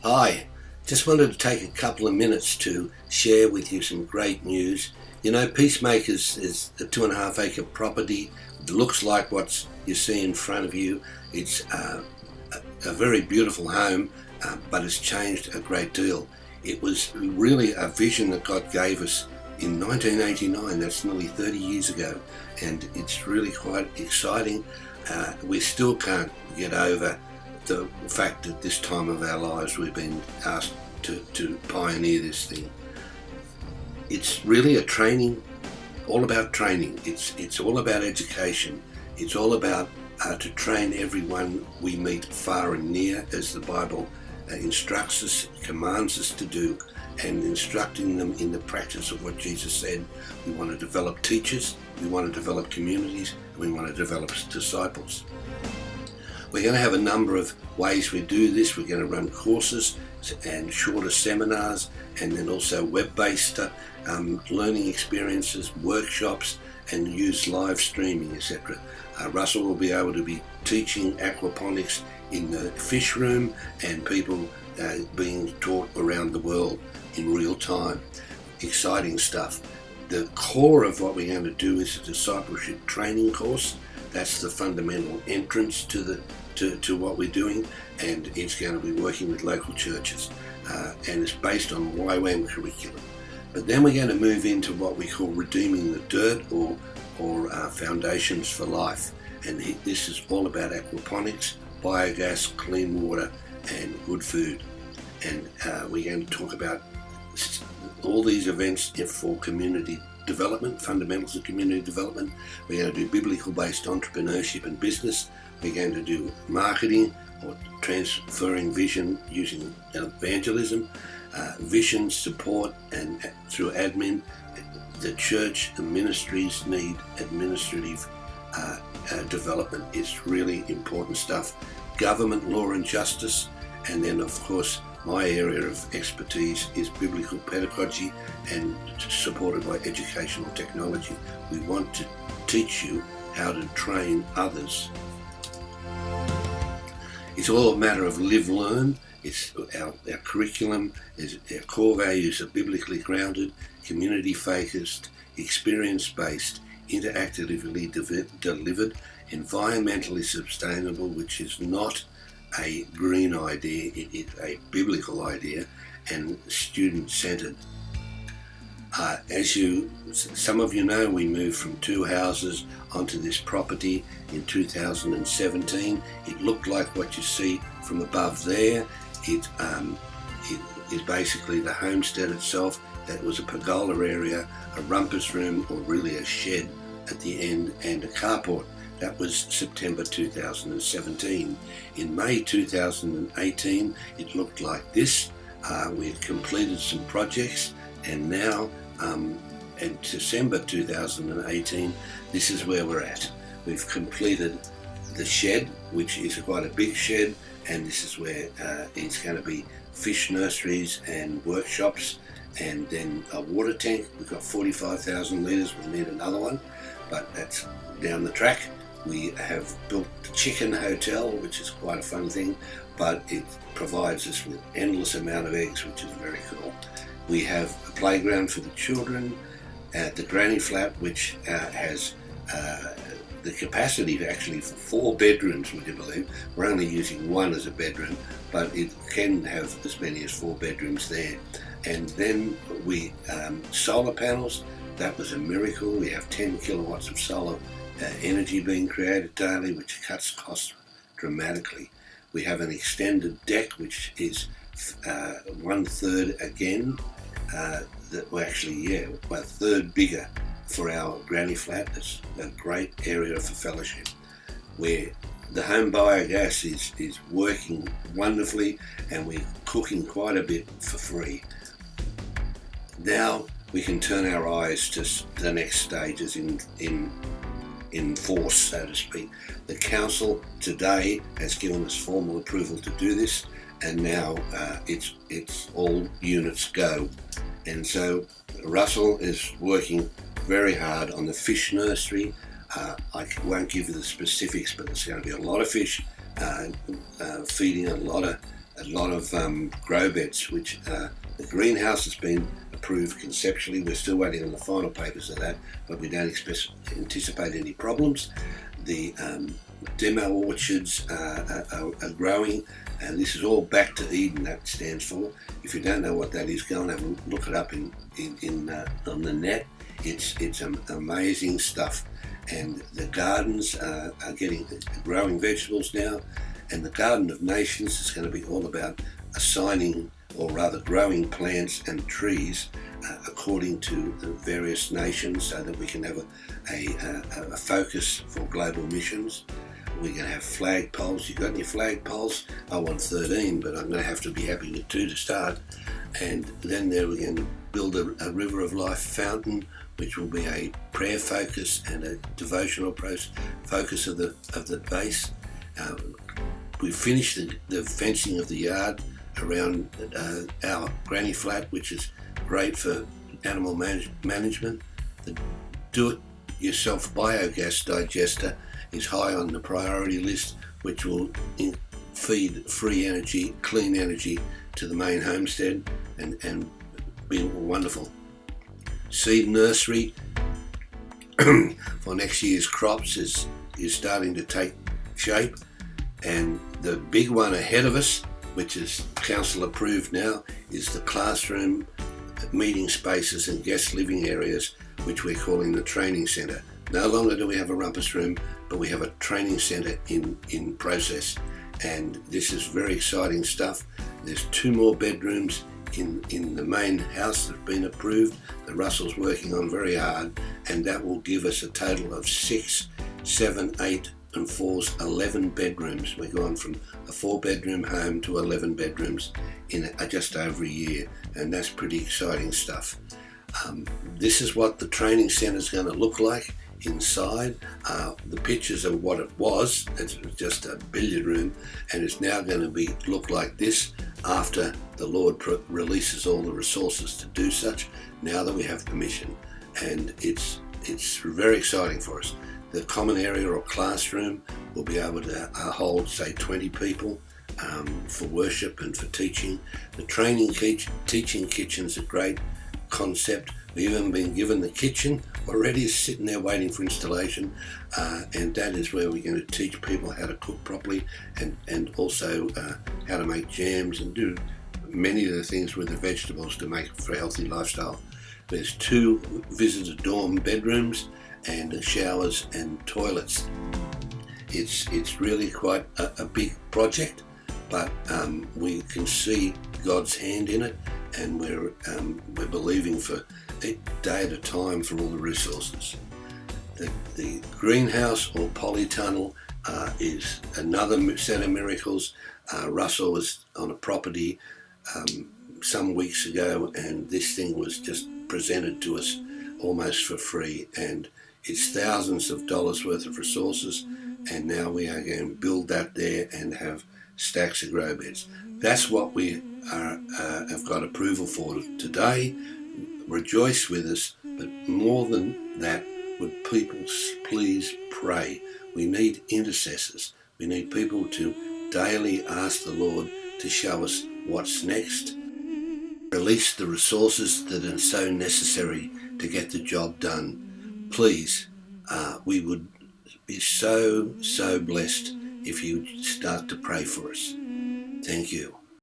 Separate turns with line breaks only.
Hi, just wanted to take a couple of minutes to share with you some great news. You know, Peacemakers is a 2.5 acre property. It looks like what you see in front of you. It's a very beautiful home, but it's changed a great deal. It was really a vision that God gave us in 1989. That's nearly 30 years ago, and it's really quite exciting. We still can't get over the fact that this time of our lives we've been asked to pioneer this thing. It's really a training, all about training. It's all about education. It's all about to train everyone we meet far and near, as the Bible instructs us, commands us to do, and instructing them in the practice of what Jesus said. We want to develop teachers, we want to develop communities, and we want to develop disciples. We're going to have a number of ways we do this. We're going to run courses and shorter seminars, and then also web-based learning experiences, workshops, and use live streaming, etc. Russell will be able to be teaching aquaponics in the fish room, and people being taught around the world in real time. Exciting stuff. The core of what we're going to do is a discipleship training course. That's the fundamental entrance to what we're doing, and it's going to be working with local churches, and it's based on YWAM curriculum. But then we're going to move into what we call redeeming the dirt, or foundations for life, and this is all about aquaponics, biogas, clean water, and good food. And we're going to talk about all these events for community development, fundamentals of community development. We're going to do biblical-based entrepreneurship and business. We're going to do marketing, or transferring vision using evangelism, vision support, and through admin. The church, the ministries need administrative development. It's really important stuff. Government, law and justice, and then of course my area of expertise is biblical pedagogy, and supported by educational technology. We want to teach you how to train others. It's all a matter of live-learn. It's our curriculum, our core values are biblically grounded, community-focused, experience-based, interactively delivered, environmentally sustainable, which is not a green idea, it is a biblical idea, and student-centered. As some of you know, we moved from 2 houses onto this property in 2017. It looked like what you see from above there. It is basically the homestead itself. That was a pergola area, a rumpus room, or really a shed at the end, and a carport. That was September 2017. In May 2018, it looked like this. We had completed some projects, and now in December 2018, this is where we're at. We've completed the shed, which is quite a big shed, and this is where it's going to be fish nurseries and workshops, and then a water tank. We've got 45,000 litres. We need another one, but that's down the track. We have built the chicken hotel, which is quite a fun thing, but it provides us with endless amount of eggs, which is very cool. We have a playground for the children at the granny flat, which has the capacity to actually for 4 bedrooms, would you believe? We're only using 1 as a bedroom, but it can have as many as 4 bedrooms there. And then we solar panels. That was a miracle. We have 10 kilowatts of solar energy being created daily, which cuts costs dramatically. We have an extended deck, which is 1/3 again, a third bigger for our granny flat. It's a great area for fellowship, where the home biogas is working wonderfully, and we're cooking quite a bit for free. Now we can turn our eyes to the next stages in force, so to speak. The council today has given us formal approval to do this, and now it's all units go. And so Russell is working very hard on the fish nursery. I won't give you the specifics, but there's going to be a lot of fish, feeding a lot of a lot of grow beds, which the greenhouse has been approved conceptually. We're still waiting on the final papers of that, but we don't anticipate any problems. The demo orchards are growing, and this is all Back to Eden, that stands for. If you don't know what that is, go and have a look it up on the net. It's amazing stuff. And the gardens are growing vegetables now, and the Garden of Nations is going to be all about assigning, or rather growing plants and trees according to the various nations, so that we can have a focus for global missions. We're going to have flagpoles. You got any flagpoles? I want 13, but I'm going to have to be happy with 2 to start. And then there we're going to build a River of Life fountain, which will be a prayer focus and a devotional focus of the base. We finished the fencing of the yard around our granny flat, which is great for animal management. The do-it-yourself biogas digester is high on the priority list, which will feed free energy, clean energy to the main homestead and be wonderful. Seed nursery for next year's crops is starting to take shape, and the big one ahead of us, which is council approved now, is the classroom, meeting spaces and guest living areas, which we're calling the training centre. No longer do we have a rumpus room, but we have a training centre in process, and this is very exciting stuff. There's 2 more bedrooms in the main house that have been approved, that Russell's working on very hard, and that will give us a total of 6, 7, 8 and 4's 11 bedrooms. We're going from a 4-bedroom home to 11 bedrooms in just over a year, and that's pretty exciting stuff. This is what the training centre is going to look like inside. The pictures of what it was. It was just a billiard room, and it's now going to look like this after the Lord releases all the resources to do such, now that we have permission. And it's very exciting for us. The common area or classroom will be able to hold, say, 20 people for worship and for teaching. The teaching kitchen's a great concept. We've even been given the kitchen already, sitting there waiting for installation, and that is where we're going to teach people how to cook properly, and also how to make jams and do many of the things with the vegetables to make for a healthy lifestyle. There's 2 visitor dorm bedrooms and showers and toilets. It's really quite a big project, but we can see God's hand in it, and we're believing for a day at a time for all the resources. The greenhouse or polytunnel is another set of miracles. Russell was on a property some weeks ago, and this thing was just presented to us almost for free, and it's thousands of dollars worth of resources, and now we are going to build that there and have stacks of grow beds. That's what we have got approval for today. Rejoice with us, but more than that, would people please pray. We need intercessors. We need people to daily ask the Lord to show us what's next. Release the resources that are so necessary to get the job done. Please, we would be so blessed if you start to pray for us. Thank you.